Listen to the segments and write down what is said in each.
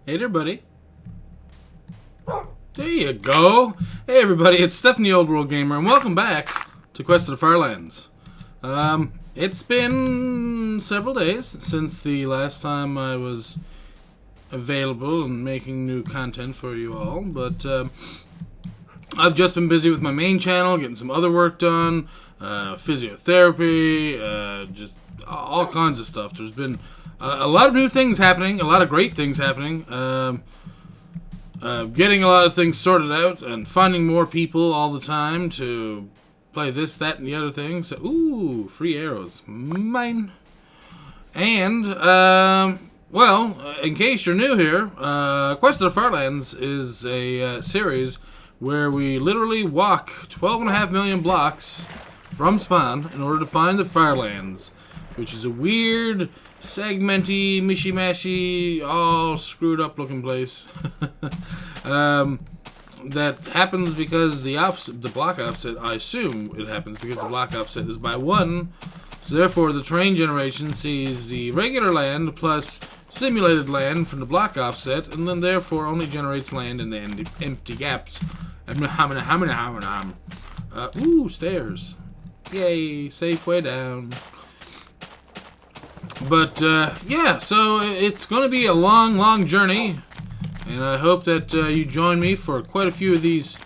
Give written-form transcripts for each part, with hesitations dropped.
Hey there, buddy. There you go. Hey, everybody, it's Stephanie Old World Gamer, and welcome back to Quest of the Firelands. It's been several days since the last time I was available and making new content for you all, but I've just been busy with my main channel, getting some other work done, physiotherapy, just all kinds of stuff. There's been a lot of new things happening, a lot of great things happening, getting a lot of things sorted out, and finding more people all the time to play this, that, and the other thing. So, ooh, free arrows. Mine. And, well, in case you're new here, Quest of the Firelands is a series where we literally walk 12.5 million blocks from spawn in order to find the Firelands, which is a weird, segmenty, mishy-mashy, all screwed up looking place. That happens because the block offset, I assume it happens because the block offset is by 1, so therefore the terrain generation sees the regular land plus simulated land from the block offset, and then therefore only generates land in the empty gaps. Ooh, stairs. Yay, safe way down. But, yeah, so it's going to be a long, long journey, and I hope that you join me for quite a few of these.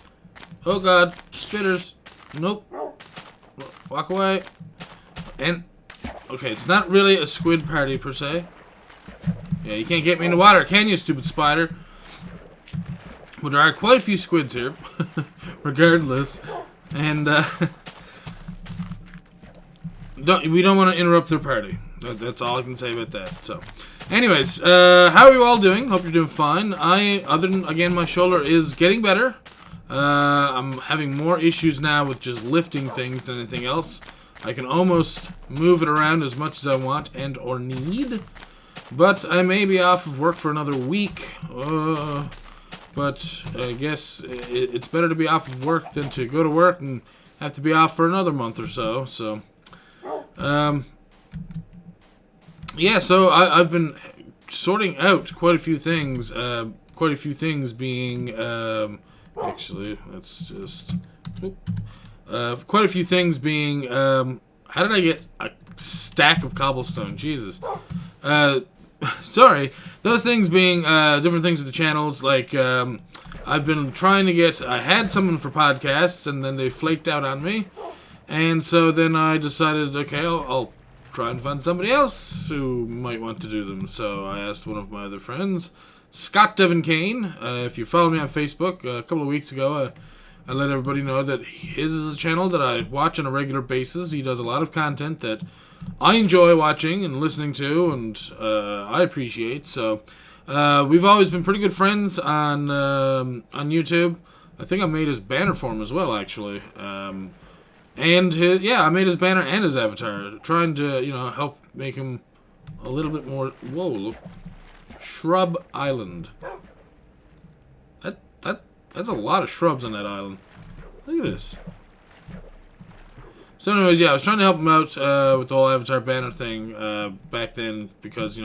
Oh god, spitters. Nope. Walk away. And, okay, it's not really a squid party, per se. Yeah, you can't get me in the water, can you, stupid spider? But there are quite a few squids here, regardless, and, we don't want to interrupt their party. That's all I can say about that. So, anyways, how are you all doing? Hope you're doing fine. Other than, again, my shoulder is getting better. I'm having more issues now with just lifting things than anything else. I can almost move it around as much as I want and or need. But I may be off of work for another week. But I guess it's better to be off of work than to go to work and have to be off for another month or so. So, yeah, so I've been sorting out quite a few things. Quite a few things being, actually, let's just, quite a few things being, how did I get a stack of cobblestone? Jesus. Sorry. Those things being, different things with the channels, like, I've been trying to get, I had someone for podcasts, and then they flaked out on me, and so then I decided, okay, I'll try and find somebody else who might want to do them. So I asked one of my other friends, Scott Devin Kane. If you follow me on Facebook, a couple of weeks ago, I let everybody know that his is a channel that I watch on a regular basis. He does a lot of content that I enjoy watching and listening to, and I appreciate. So we've always been pretty good friends on YouTube. I think I made his banner for him as well, actually. And I made his banner and his avatar, trying to, help make him a little bit more. Whoa, look, Shrub Island. That's a lot of shrubs on that island. Look at this. So, anyways, yeah, I was trying to help him out with the whole avatar banner thing back then, because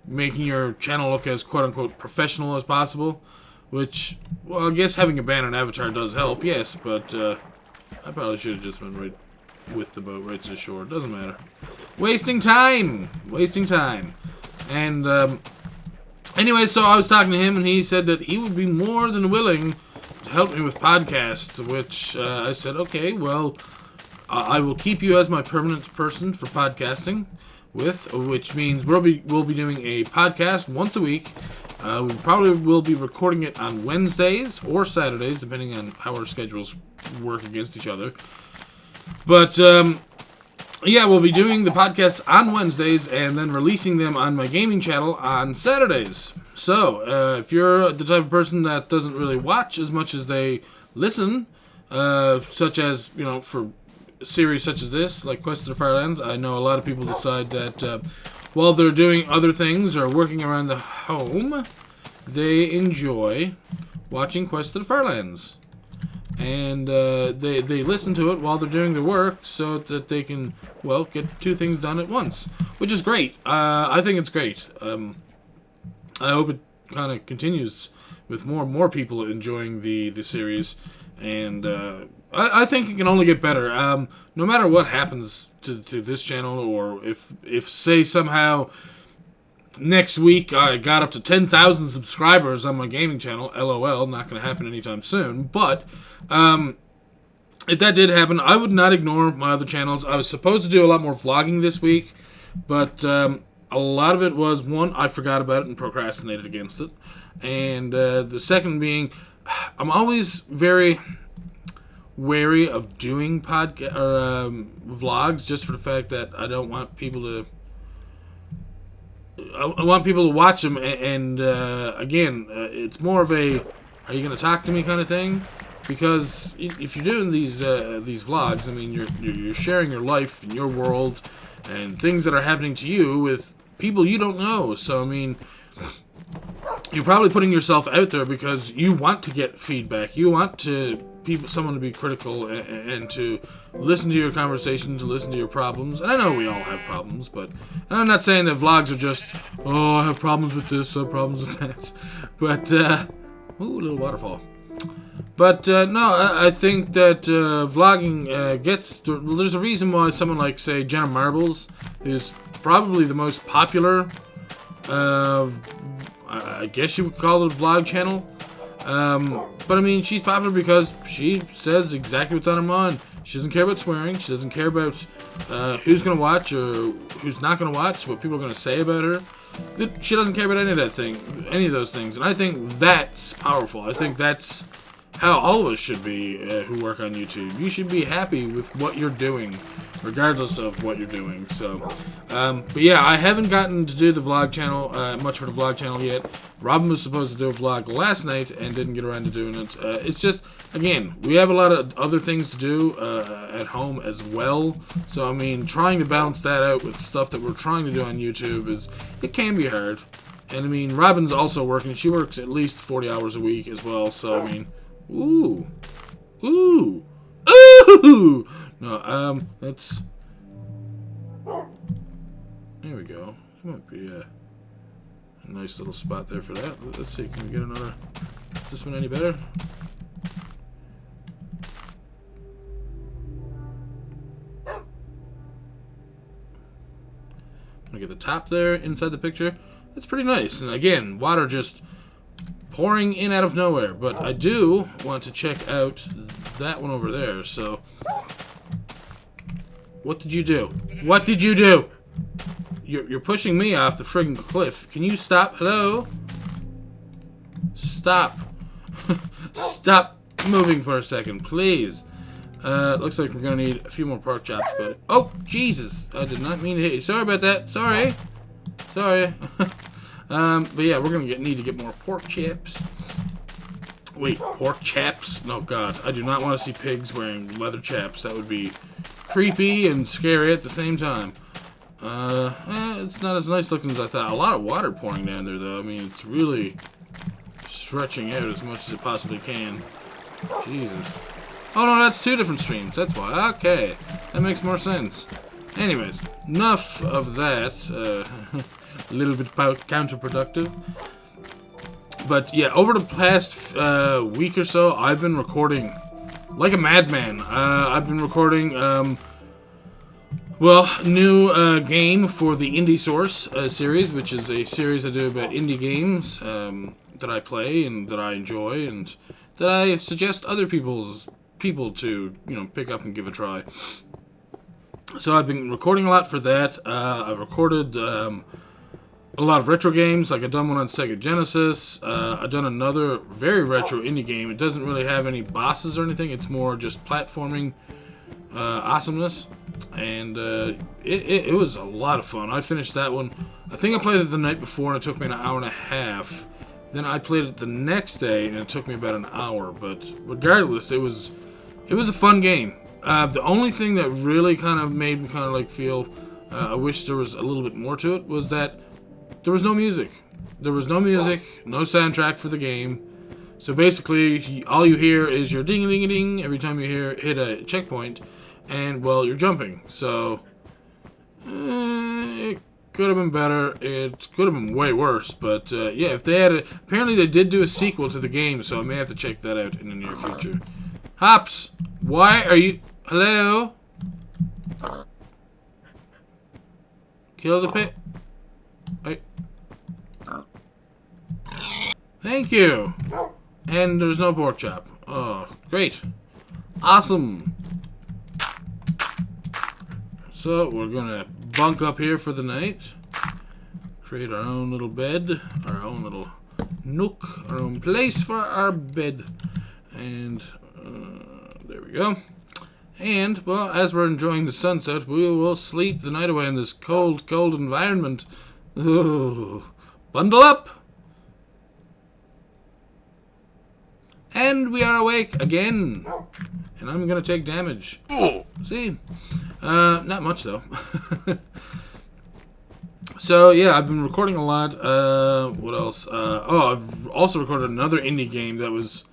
making your channel look as quote unquote professional as possible. Which, well, I guess having a banner and avatar does help, yes, but. I probably should have just been right with the boat right to the shore. Doesn't matter. Wasting time! Wasting time. And, anyway, so I was talking to him, and he said that he would be more than willing to help me with podcasts, which, I said, okay, well, I will keep you as my permanent person for podcasting with, which means we'll be doing a podcast once a week. We probably will be recording it on Wednesdays or Saturdays, depending on how our schedules work against each other. But, yeah, we'll be doing the podcasts on Wednesdays and then releasing them on my gaming channel on Saturdays. So, if you're the type of person that doesn't really watch as much as they listen, such as, for a series such as this, like Quest of the Firelands, I know a lot of people decide that while they're doing other things or working around the home, they enjoy watching Quest of the Firelands. And they listen to it while they're doing their work so that they can, well, get two things done at once. Which is great. I think it's great. I hope it kind of continues with more and more people enjoying the series, and I think it can only get better. No matter what happens to this channel, or if say somehow next week I got up to 10,000 subscribers on my gaming channel, LOL, not going to happen anytime soon, but if that did happen, I would not ignore my other channels. I was supposed to do a lot more vlogging this week, but a lot of it was, one, I forgot about it and procrastinated against it, and the second being, I'm always very wary of doing vlogs, just for the fact that I don't want people to... I want people to watch them, and again, it's more of a, are you going to talk to me kind of thing? Because if you're doing these vlogs, I mean, you're sharing your life and your world and things that are happening to you with people you don't know. So I mean, you're probably putting yourself out there because you want to get feedback. You want someone to be critical and to listen to your conversation, to listen to your problems. And I know we all have problems, but I'm not saying that vlogs are just, oh, I have problems with this, I have problems with that. But, ooh, a little waterfall. But, no, I think that vlogging there's a reason why someone like, say, Jenna Marbles is probably the most popular, I guess you would call it a vlog channel. But I mean, she's popular because she says exactly what's on her mind. She doesn't care about swearing. She doesn't care about who's going to watch or who's not going to watch, what people are going to say about her. She doesn't care about any of those things. And I think that's powerful. I think that's how all of us should be who work on YouTube. You should be happy with what you're doing, regardless of what you're doing. So, but yeah, I haven't gotten to do the vlog channel, much for the vlog channel yet. Robin was supposed to do a vlog last night and didn't get around to doing it. It's just, again, we have a lot of other things to do at home as well. So, I mean, trying to balance that out with stuff that we're trying to do on YouTube it can be hard. And I mean, Robin's also working. She works at least 40 hours a week as well. So, I mean, ooh. No, that's... There we go. There might be a nice little spot there for that. Let's see, can we get another... Is this one any better? I'm gonna get the top there, inside the picture. That's pretty nice. And again, water just pouring in out of nowhere. But I do want to check out that one over there, so... What did you do? What did you do? You're pushing me off the friggin' cliff. Can you stop? Hello? Stop. Stop moving for a second, please. Looks like we're gonna need a few more pork chops, but... Oh, Jesus! I did not mean to hit you. Sorry about that. Sorry. Sorry. But yeah, we're gonna need to get more pork chops. Wait, pork chaps? No, God. I do not want to see pigs wearing leather chaps. That would be creepy and scary at the same time. It's not as nice looking as I thought. A lot of water pouring down there, though. I mean, it's really stretching out as much as it possibly can. Jesus. Oh, no, that's two different streams. That's why. Okay. That makes more sense. Anyways, enough of that. A little bit counterproductive. But, yeah, over the past week or so, I've been recording like a madman. I've been recording... well, new game for the Indie Source series, which is a series I do about indie games that I play and that I enjoy and that I suggest other people to, you know, pick up and give a try. So I've been recording a lot for that. I've recorded a lot of retro games, like I've done one on Sega Genesis. I've done another very retro indie game. It doesn't really have any bosses or anything. It's more just platforming awesomeness. And it was a lot of fun. I finished that one. I think I played it the night before, and it took me an hour and a half. Then I played it the next day, and it took me about an hour. But regardless, it was a fun game. The only thing that really kind of made me kind of like feel I wish there was a little bit more to it was that there was no music. There was no music, no soundtrack for the game. So basically, all you hear is your ding-a-ding-a-ding every time you hit a checkpoint. And, well, you're jumping, so it could have been better. It could have been way worse. But yeah, if they had apparently they did do a sequel to the game, so I may have to check that out in the near future. Hops, why are you? Hello? Kill the pit. Right. Thank you. And there's no pork chop. Oh, great. Awesome. So we're gonna bunk up here for the night. Create our own little bed, our own little nook, our own place for our bed. And there we go. And, well, as we're enjoying the sunset, we will sleep the night away in this cold, cold environment. Ooh. Bundle up! And we are awake again. And I'm gonna take damage. See? Not much, though. So, yeah, I've been recording a lot. What else? Oh, I've also recorded another indie game that was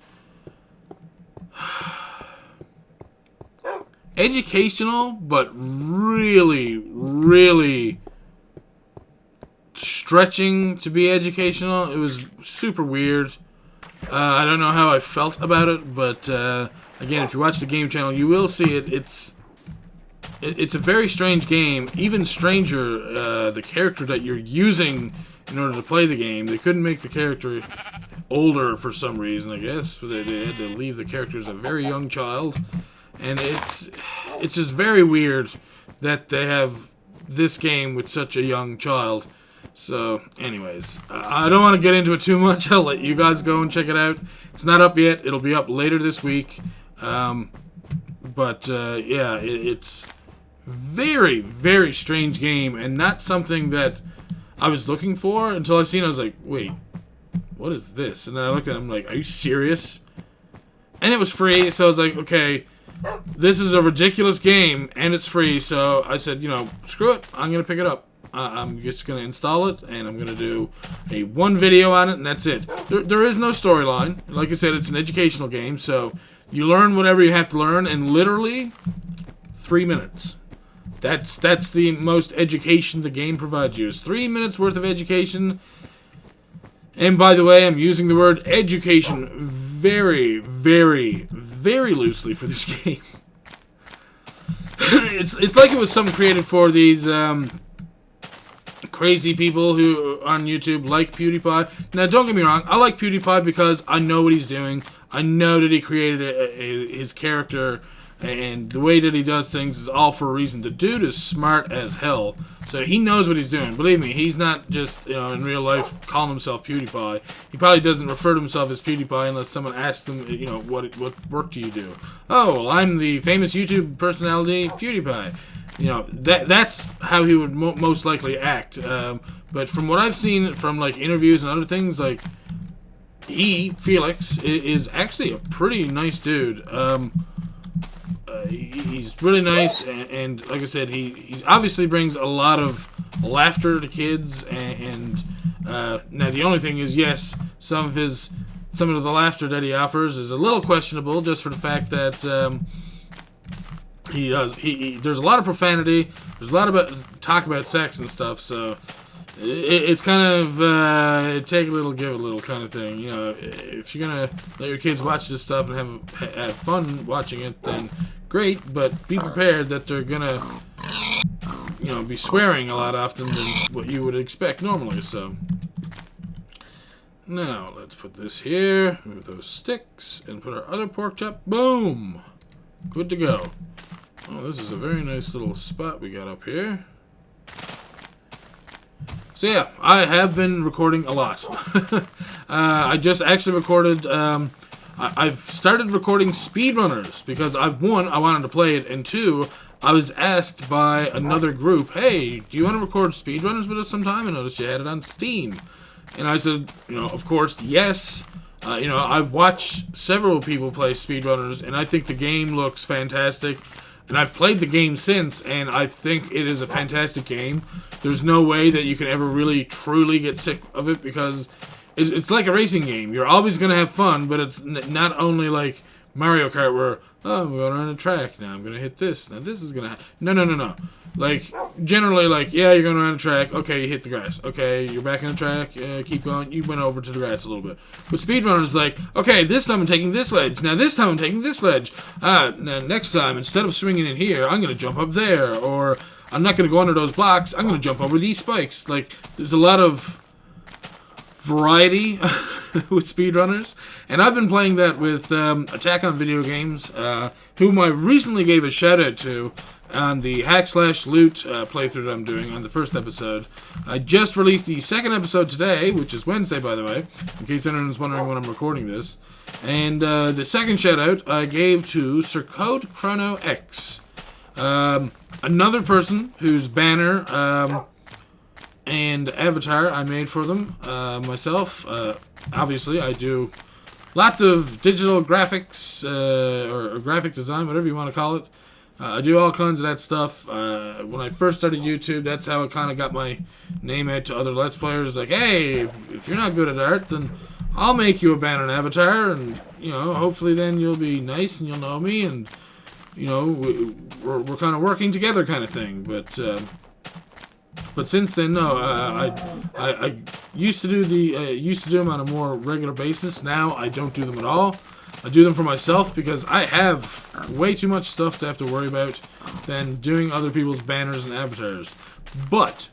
educational, but really, really stretching to be educational. It was super weird. I don't know how I felt about it, but again, if you watch the game channel, you will see it. It's a very strange game. Even stranger, the character that you're using in order to play the game. They couldn't make the character older for some reason, I guess. They had to leave the character as a very young child. And it's just very weird that they have this game with such a young child. So, anyways, I don't want to get into it too much. I'll let you guys go and check it out. It's not up yet. It'll be up later this week. But yeah, it's very, very strange game, and not something that I was looking for until I seen it. I was like, wait, what is this? And then I looked at it, I'm like, are you serious? And it was free, so I was like, okay, this is a ridiculous game, and it's free, so I said, you know, screw it, I'm going to pick it up. I'm just going to install it, and I'm going to do one video on it, and that's it. There is no storyline. Like I said, it's an educational game, so you learn whatever you have to learn in literally 3 minutes. That's the most education the game provides you. Is 3 minutes worth of education. And by the way, I'm using the word education very, very, very loosely for this game. It's like it was something created for these crazy people who on YouTube like PewDiePie. Now, don't get me wrong, I like PewDiePie because I know what he's doing. I know that he created his character, and the way that he does things is all for a reason. The dude is smart as hell, so he knows what he's doing. Believe me, he's not just, you know, in real life calling himself PewDiePie. He probably doesn't refer to himself as PewDiePie unless someone asks him, you know, what work do you do? Oh, well, I'm the famous YouTube personality PewDiePie. You know, that's how he would most likely act. But from what I've seen from like interviews and other things, like Felix, is actually a pretty nice dude. He's really nice, and like I said, he obviously brings a lot of laughter to kids. And now the only thing is, yes, some of the laughter that he offers is a little questionable, just for the fact that there's a lot of profanity, there's a lot of talk about sex and stuff, so it's kind of take a little, give a little kind of thing. You know, if you're gonna let your kids watch this stuff and have fun watching it, then great, but be prepared that they're gonna, you know, be swearing a lot often than what you would expect normally. So now let's put this here, move those sticks, and put our other pork chop. Boom, good to go. Oh, this is a very nice little spot we got up here. So yeah, I have been recording a lot. I just actually recorded, I've started recording speedrunners, because one, I wanted to play it, and two, I was asked by another group, hey, do you want to record speedrunners with us sometime? I noticed you had it on Steam. And I said, you know, of course, yes. You know, I've watched several people play speedrunners, and I think the game looks fantastic. And I've played the game since, and I think it is a fantastic game. There's no way that you can ever really, truly get sick of it, because it's like a racing game. You're always going to have fun, but it's not only like Mario Kart where, oh, I'm going on a track, now I'm going to hit this, now this is going to no. Like, generally, like, yeah, you're going around a track, okay, you hit the grass, okay, you're back on the track, keep going, you went over to the grass a little bit. But speedrunners like, okay, this time I'm taking this ledge, now this time I'm taking this ledge, now next time, instead of swinging in here, I'm going to jump up there, or I'm not going to go under those blocks, I'm going to jump over these spikes. Like, there's a lot of variety with speedrunners, and I've been playing that with Attack on Video Games, whom I recently gave a shout out to on the hack/loot playthrough that I'm doing on the first episode. I just released the second episode today, which is Wednesday, by the way, in case anyone's wondering when I'm recording this. And the second shout out I gave to Sir Code Chrono X, another person whose banner and avatar I made for them myself. Obviously, I do lots of digital graphics or graphic design, whatever you want to call it. I do all kinds of that stuff. When I first started YouTube, that's how I kind of got my name out to other Let's Players. Like, hey, if you're not good at art, then I'll make you a banner and avatar, and, you know, hopefully then you'll be nice and you'll know me, and, you know, we're kind of working together kind of thing. But since then, no, I used to do them on a more regular basis. Now I don't do them at all. I do them for myself because I have way too much stuff to have to worry about than doing other people's banners and avatars. But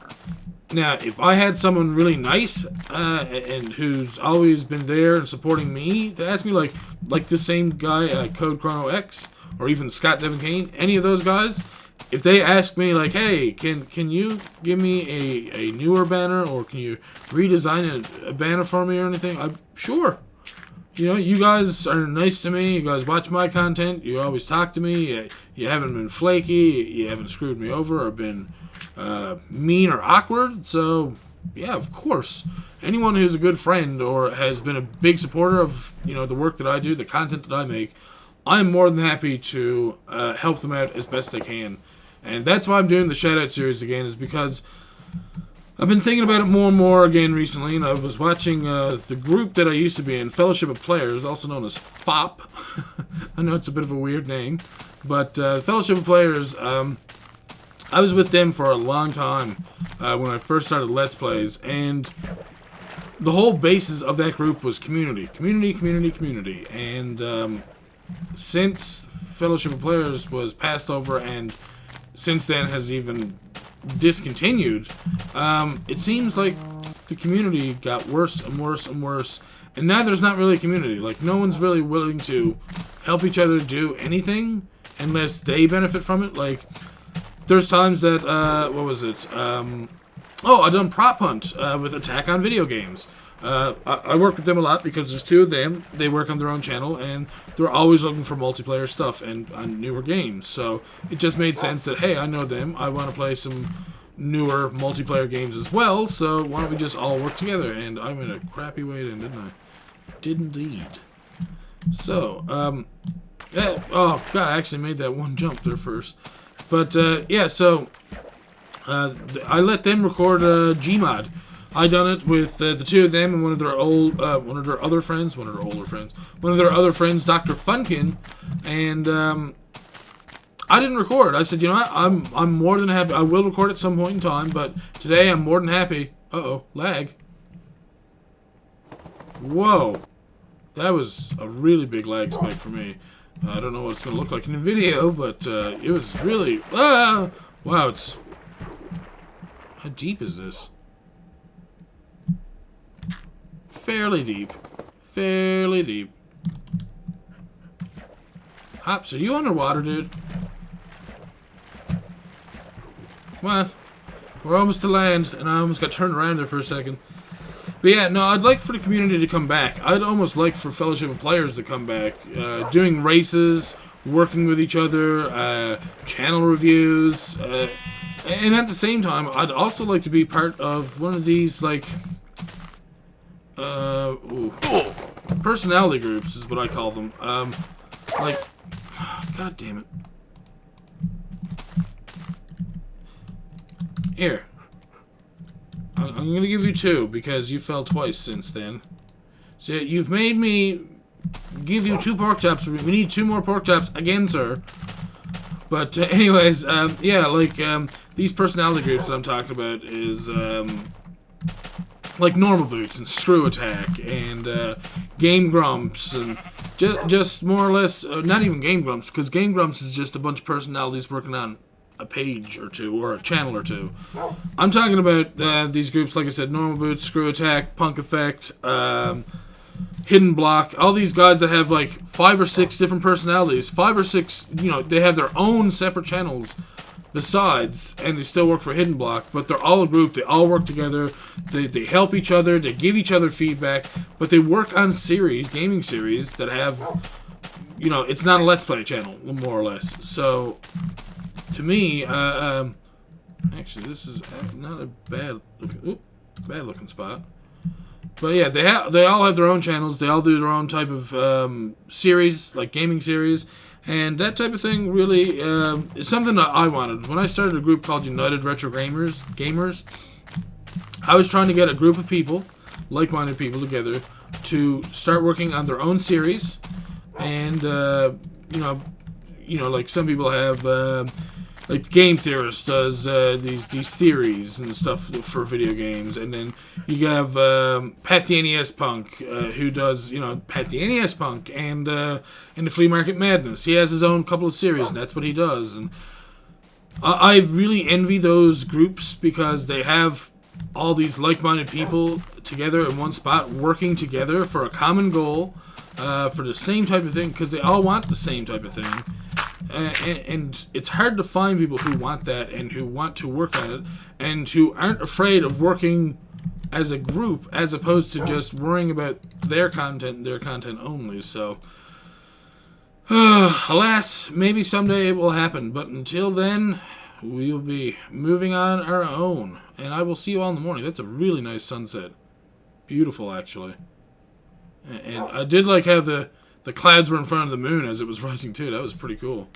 now, if I had someone really nice and who's always been there and supporting me to ask me, like the same guy, Code Chrono X, or even Scott Devin Kane, any of those guys, if they ask me, like, hey, can you give me a newer banner, or can you redesign a banner for me or anything, I'm sure. You know, you guys are nice to me, you guys watch my content, you always talk to me, you haven't been flaky, you haven't screwed me over or been mean or awkward, so, yeah, of course. Anyone who's a good friend or has been a big supporter of, you know, the work that I do, the content that I make, I'm more than happy to help them out as best I can. And that's why I'm doing the shout-out series again, is because I've been thinking about it more and more again recently, and I was watching the group that I used to be in, Fellowship of Players, also known as FOP. I know it's a bit of a weird name, but Fellowship of Players, I was with them for a long time when I first started Let's Plays, and the whole basis of that group was community. Community. And since Fellowship of Players was passed over and since then has even discontinued, it seems like the community got worse and worse and worse, and now there's not really a community. Like, no one's really willing to help each other do anything unless they benefit from it. Like, there's times that what was it, I done Prop Hunt with Attack on Video Games. I work with them a lot because there's two of them. They work on their own channel, and they're always looking for multiplayer stuff and on newer games. So it just made sense that, hey, I know them. I want to play some newer multiplayer games as well, so why don't we just all work together? And I went a crappy way then, didn't I? Did indeed. So, yeah, oh, God, I actually made that one jump there first. But, yeah, so I let them record Gmod. I done it with the two of them and one of their other friends, Dr. Funkin, and I didn't record. I said, you know what, I'm more than happy. I will record at some point in time, but today I'm more than happy. Lag. Whoa, that was a really big lag spike for me. I don't know what it's gonna look like in the video, but it was really wow. It's how deep is this? Fairly deep. Hops, are you underwater, dude? Come on. We're almost to land, and I almost got turned around there for a second. But yeah, no, I'd like for the community to come back. I'd almost like for Fellowship of Players to come back. Doing races, working with each other, channel reviews, and at the same time, I'd also like to be part of one of these, like, personality groups is what I call them. Like, God damn it. Here. I'm gonna give you two because you fell twice since then. So you've made me give you 2 pork chops. We need 2 more pork chops again, sir. But anyways, yeah, like these personality groups that I'm talking about is like Normal Boots and Screw Attack and Game Grumps and just more or less, not even Game Grumps, because Game Grumps is just a bunch of personalities working on a page or 2 or a channel or 2. I'm talking about these groups, like I said, Normal Boots, Screw Attack, Punk Effect, Hidden Block, all these guys that have like 5 or 6 different personalities, 5 or 6, you know, they have their own separate channels besides, and they still work for Hidden Block, but they're all a group, they all work together, they help each other, they give each other feedback, but they work on series, gaming series, that have, you know, it's not a Let's Play channel, more or less. So, to me, actually, this is not a bad looking spot. But yeah, they all have their own channels. They all do their own type of series, like gaming series, and that type of thing really is something that I wanted. When I started a group called United Retro Gamers, I was trying to get a group of people, like-minded people, together to start working on their own series, and you know, like some people have. Like Game Theorist does these theories and stuff for video games, and then you have Pat the NES Punk, who does, you know, Pat the NES Punk and the Flea Market Madness. He has his own couple of series, and that's what he does. And I really envy those groups because they have all these like-minded people together in one spot, working together for a common goal, for the same type of thing, because they all want the same type of thing. And it's hard to find people who want that and who want to work on it and who aren't afraid of working as a group as opposed to just worrying about their content only. So, alas, maybe someday it will happen, but until then, we will be moving on our own. And I will see you all in the morning. That's a really nice sunset. Beautiful, actually. And I did like how the clouds were in front of the moon as it was rising too. That was pretty cool.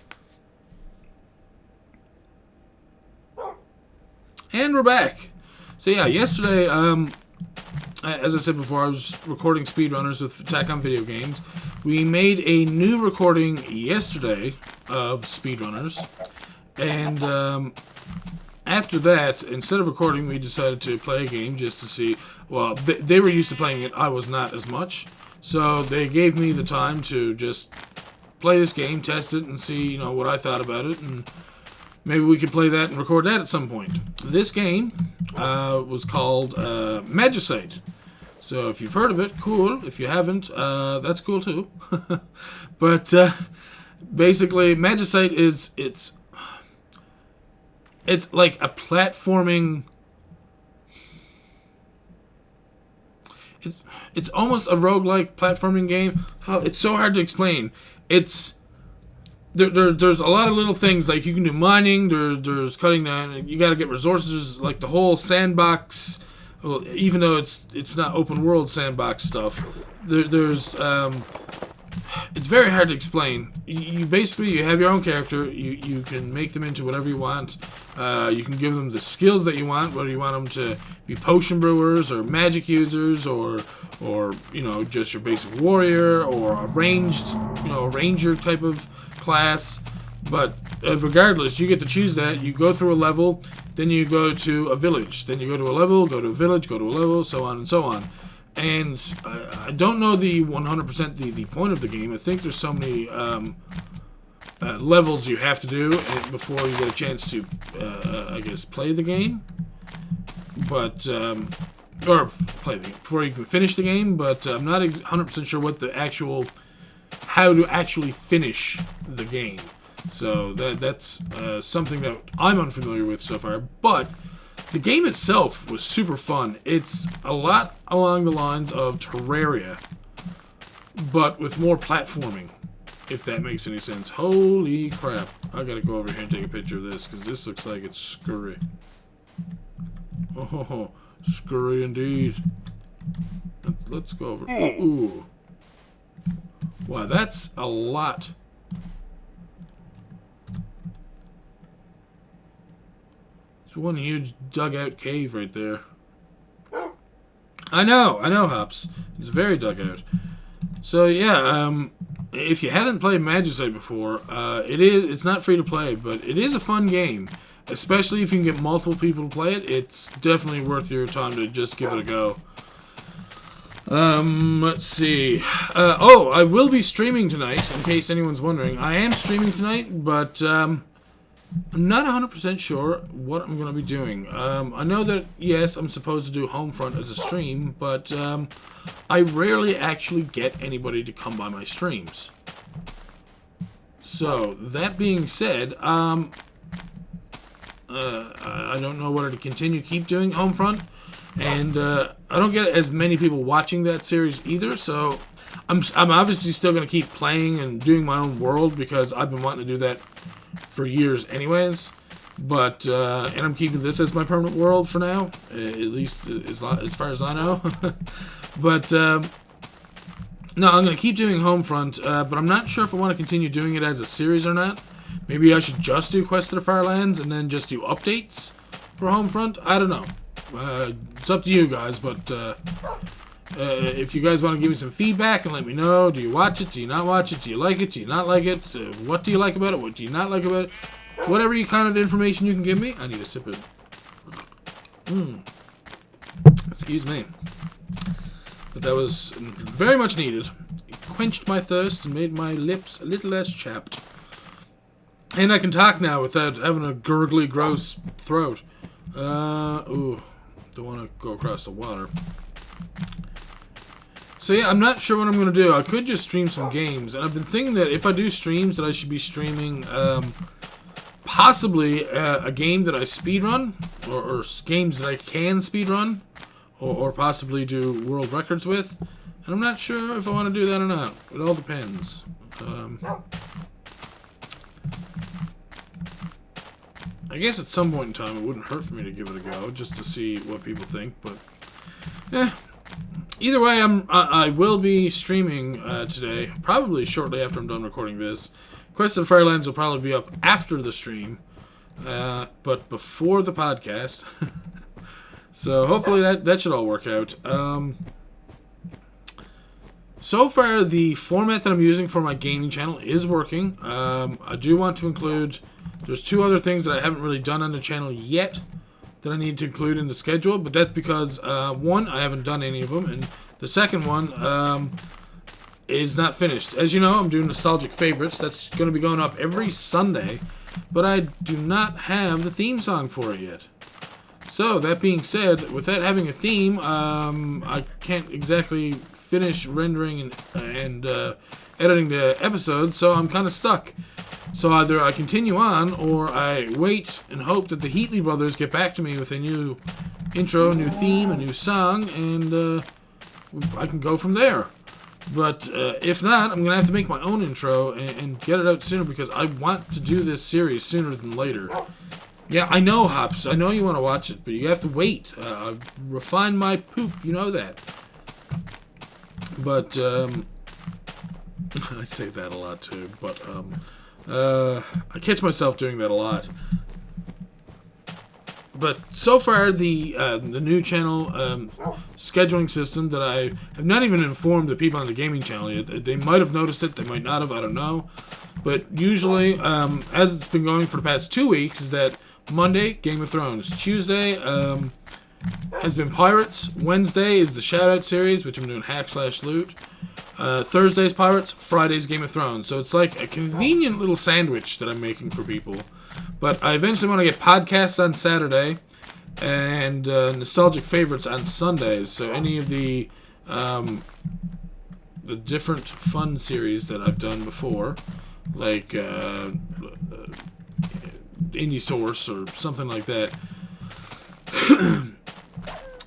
And we're back. So yeah, yesterday, as I said before, I was recording speedrunners with Attack on Video Games. We made a new recording yesterday of speedrunners. And after that, instead of recording, we decided to play a game just to see. Well, they were used to playing it. I was not as much. So they gave me the time to just play this game, test it, and see, you know, what I thought about it, and maybe we could play that and record that at some point. This game was called Magicite. So if you've heard of it, cool. If you haven't, that's cool too. But basically, Magicite is it's like a platforming. It's almost a roguelike platforming game. Oh, it's so hard to explain. It's there's a lot of little things, like you can do mining, there's cutting down, you gotta get resources, like the whole sandbox, well, even though it's not open world sandbox stuff, there's it's very hard to explain. You basically, you have your own character, you can make them into whatever you want. You can give them the skills that you want, whether you want them to be potion brewers or magic users or you know, just your basic warrior or a ranged, you know, a ranger type of class. But regardless, you get to choose that. You go through a level, then you go to a village, then you go to a level, go to a village, go to a level, so on and so on. And I don't know the 100% the point of the game. I think there's so many levels you have to do before you get a chance to, I guess, play the game. But, or play the game, before you can finish the game. But I'm not 100% sure what the actual, how to actually finish the game. So that's something that I'm unfamiliar with so far. But the game itself was super fun. It's a lot along the lines of Terraria, but with more platforming, if that makes any sense. Holy crap. I gotta go over here and take a picture of this, because this looks like it's scurry. Oh, scurry indeed. Let's go over. Ooh. Wow, that's a lot. It's one huge dugout cave right there. I know, Hops. It's very dugout. So yeah, if you haven't played Magicite before, it's not free to play, but it is a fun game. Especially if you can get multiple people to play it, it's definitely worth your time to just give it a go. Let's see. I will be streaming tonight, in case anyone's wondering. I am streaming tonight, but I'm not 100% sure what I'm going to be doing. I know that, yes, I'm supposed to do Homefront as a stream, but I rarely actually get anybody to come by my streams. So, that being said, I don't know whether to keep doing Homefront, and I don't get as many people watching that series either, so I'm obviously still going to keep playing and doing my own world, because I've been wanting to do that for years anyways, but and I'm keeping this as my permanent world for now, at least as far as I know. But no, I'm going to keep doing Homefront, but I'm not sure if I want to continue doing it as a series or not. Maybe I should just do Quest of the Firelands and then just do updates for Homefront. I don't know. It's up to you guys, but if you guys want to give me some feedback and let me know, do you watch it? Do you not watch it? Do you like it? Do you not like it? What do you like about it? What do you not like about it? Whatever kind of information you can give me. I need a sip of it. Excuse me. But that was very much needed. It quenched my thirst and made my lips a little less chapped. And I can talk now without having a gurgly, gross throat. Ooh. Don't want to go across the water. So yeah, I'm not sure what I'm going to do. I could just stream some games. And I've been thinking that if I do streams, that I should be streaming possibly a game that I speedrun. Or games that I can speedrun. Or possibly do world records with. And I'm not sure if I want to do that or not. It all depends. I guess at some point in time it wouldn't hurt for me to give it a go, just to see what people think, but either way, I will be streaming today, probably shortly after I'm done recording this. Quest of the Firelands will probably be up after the stream, but before the podcast. So hopefully that should all work out. So far, the format that I'm using for my gaming channel is working. I do want to include... There's two other things that I haven't really done on the channel yet that I need to include in the schedule, but that's because, one, I haven't done any of them, and the second one is not finished. As you know, I'm doing Nostalgic Favorites. That's going to be going up every Sunday, but I do not have the theme song for it yet. So, that being said, without having a theme, I can't exactly finish rendering and editing the episodes, so I'm kind of stuck. So either I continue on, or I wait and hope that the Heatley brothers get back to me with a new intro, new theme, a new song, and I can go from there. But if not, I'm going to have to make my own intro and get it out sooner, because I want to do this series sooner than later. Yeah, I know, Hops. I know you want to watch it, but you have to wait. Refine my poop, you know that. But, I say that a lot too, but, I catch myself doing that a lot. But so far, the new channel scheduling system that I have not even informed the people on the gaming channel yet. They might have noticed it, they might not have, I don't know. But usually, as it's been going for the past 2 weeks, is that Monday, Game of Thrones. Tuesday has been Pirates. Wednesday is the Shoutout series, which I'm doing hack/loot. Thursday's Pirates, Friday's Game of Thrones. So it's like a convenient little sandwich that I'm making for people. But I eventually want to get podcasts on Saturday and Nostalgic Favorites on Sundays. So any of the different fun series that I've done before, like Indie Source or something like that,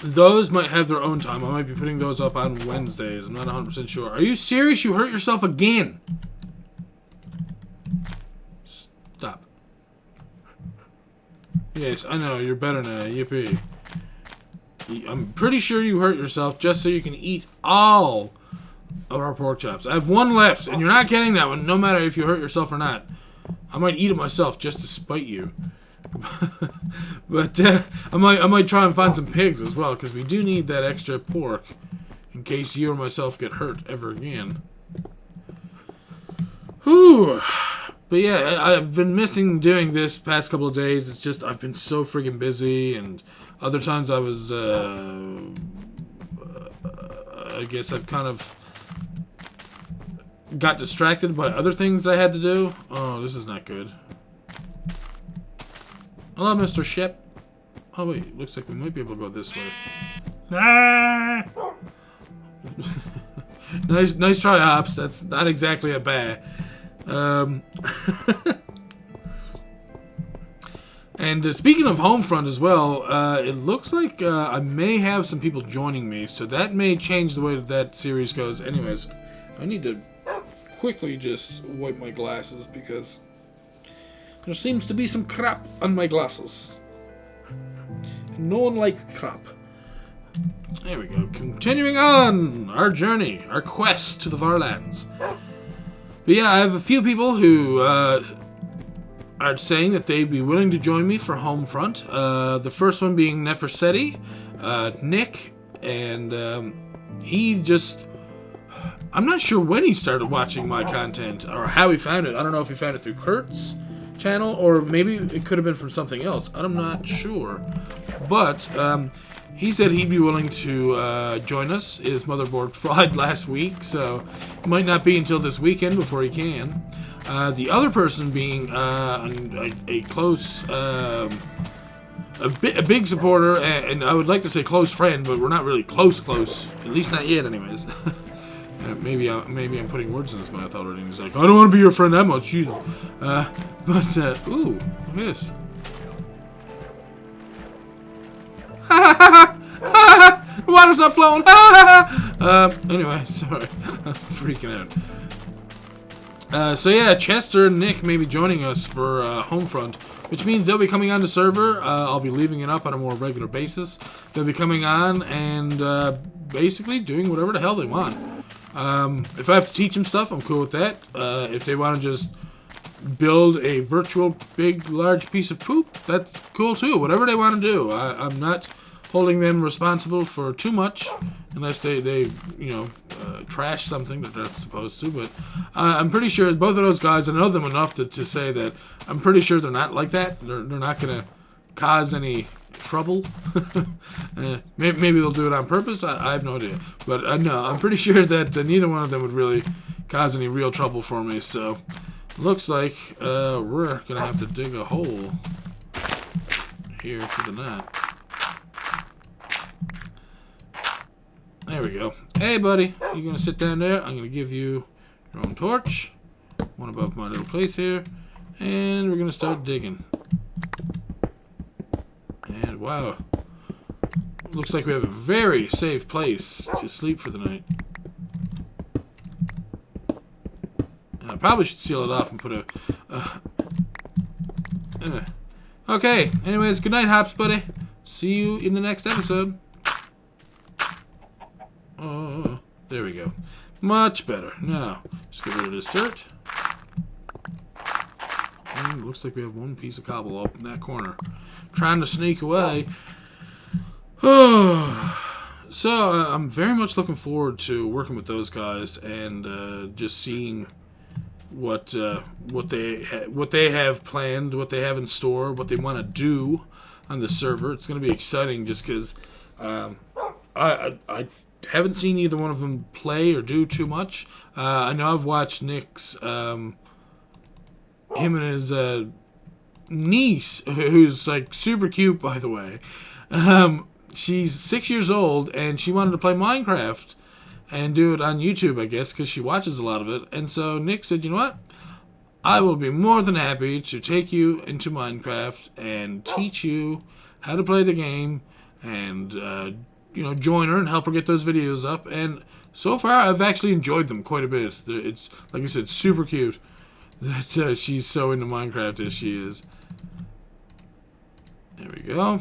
those might have their own time. I might be putting those up on Wednesdays. I'm not 100% sure. Are you serious? You hurt yourself again. Stop. Yes, I know. You're better now. Yippee. I'm pretty sure you hurt yourself just so you can eat all of our pork chops. I have one left, and you're not getting that one, no matter if you hurt yourself or not. I might eat it myself just to spite you. But I might try and find some pigs as well, because we do need that extra pork in case you or myself get hurt ever again. Whew. But yeah, I've been missing doing this past couple of days. It's just I've been so friggin' busy, and other times I was, I guess I've kind of got distracted by other things that I had to do. Oh, this is not good. Hello, Mr. Shep. Oh wait, looks like we might be able to go this way. Ah! nice try, Hops. That's not exactly a bear. And speaking of Homefront as well, it looks like I may have some people joining me, so that may change the way that series goes. Anyways, I need to quickly just wipe my glasses because there seems to be some crap on my glasses. And no one likes crap. There we go. Continuing on our journey, our quest to the far lands. But yeah, I have a few people who are saying that they'd be willing to join me for Homefront. The first one being Neferseti, Nick, and he just... I'm not sure when he started watching my content or how he found it. I don't know if he found it through Kurt's channel or maybe it could have been from something else. I'm not sure. But he said he'd be willing to join us. His motherboard fried last week, so it might not be until this weekend before he can. The other person being a close, a big supporter, and I would like to say close friend, but we're not really close, at least not yet anyways. Maybe I'm putting words in his mouth already, and he's like, I don't want to be your friend that much, Jesus. Ooh, look at this. The water's not flowing. Anyway, sorry. I'm freaking out. So yeah, Chester and Nick may be joining us for Homefront, which means they'll be coming on the server. I'll be leaving it up on a more regular basis. They'll be coming on and basically doing whatever the hell they want. If I have to teach them stuff, I'm cool with that. If they want to just build a virtual big large piece of poop, that's cool too. Whatever they want to do. I'm not holding them responsible for too much unless they you know, trash something that they're supposed to. But I'm pretty sure both of those guys, I know them enough to say that I'm pretty sure they're not like that. They're not gonna cause any trouble. Maybe they'll do it on purpose. I have no idea. But no, I'm pretty sure that neither one of them would really cause any real trouble for me. So looks like we're gonna have to dig a hole here for the net. There we go. Hey, buddy, you gonna sit down there? I'm gonna give you your own torch, one above my little place here, and we're gonna start digging. And wow, looks like we have a very safe place to sleep for the night. And I probably should seal it off and put a... Okay, anyways, good night, Hops, buddy. See you in the next episode. Oh, there we go. Much better. Now, just get rid of this dirt. And it looks like we have one piece of cobble up in that corner. Trying to sneak away. So, I'm very much looking forward to working with those guys and just seeing what they have planned, what they have in store, what they want to do on the server. It's going to be exciting just because I haven't seen either one of them play or do too much. I know I've watched Nick's, him and his niece, who's like super cute, by the way. She's 6 years old, and she wanted to play Minecraft and do it on YouTube, I guess, because she watches a lot of it. And so Nick said, you know what? I will be more than happy to take you into Minecraft and teach you how to play the game and, you know, join her and help her get those videos up. And so far, I've actually enjoyed them quite a bit. It's, like I said, super cute that she's so into Minecraft as she is. There we go.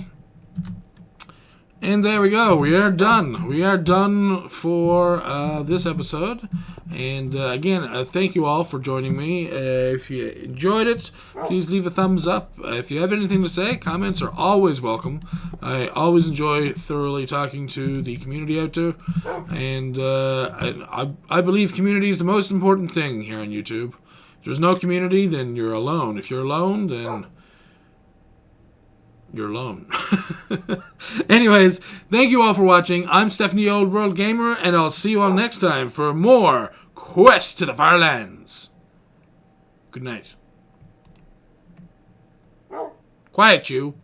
And there we go. We are done. We are done for this episode. And again, thank you all for joining me. If you enjoyed it, please leave a thumbs up. If you have anything to say, comments are always welcome. I always enjoy thoroughly talking to the community out there. And I believe community is the most important thing here on YouTube. If there's no community, then you're alone. If you're alone, then you're alone. Anyways, thank you all for watching. I'm Stephanie Old World Gamer, and I'll see you all next time for more Quest to the Farlands. Good night. Quiet, you.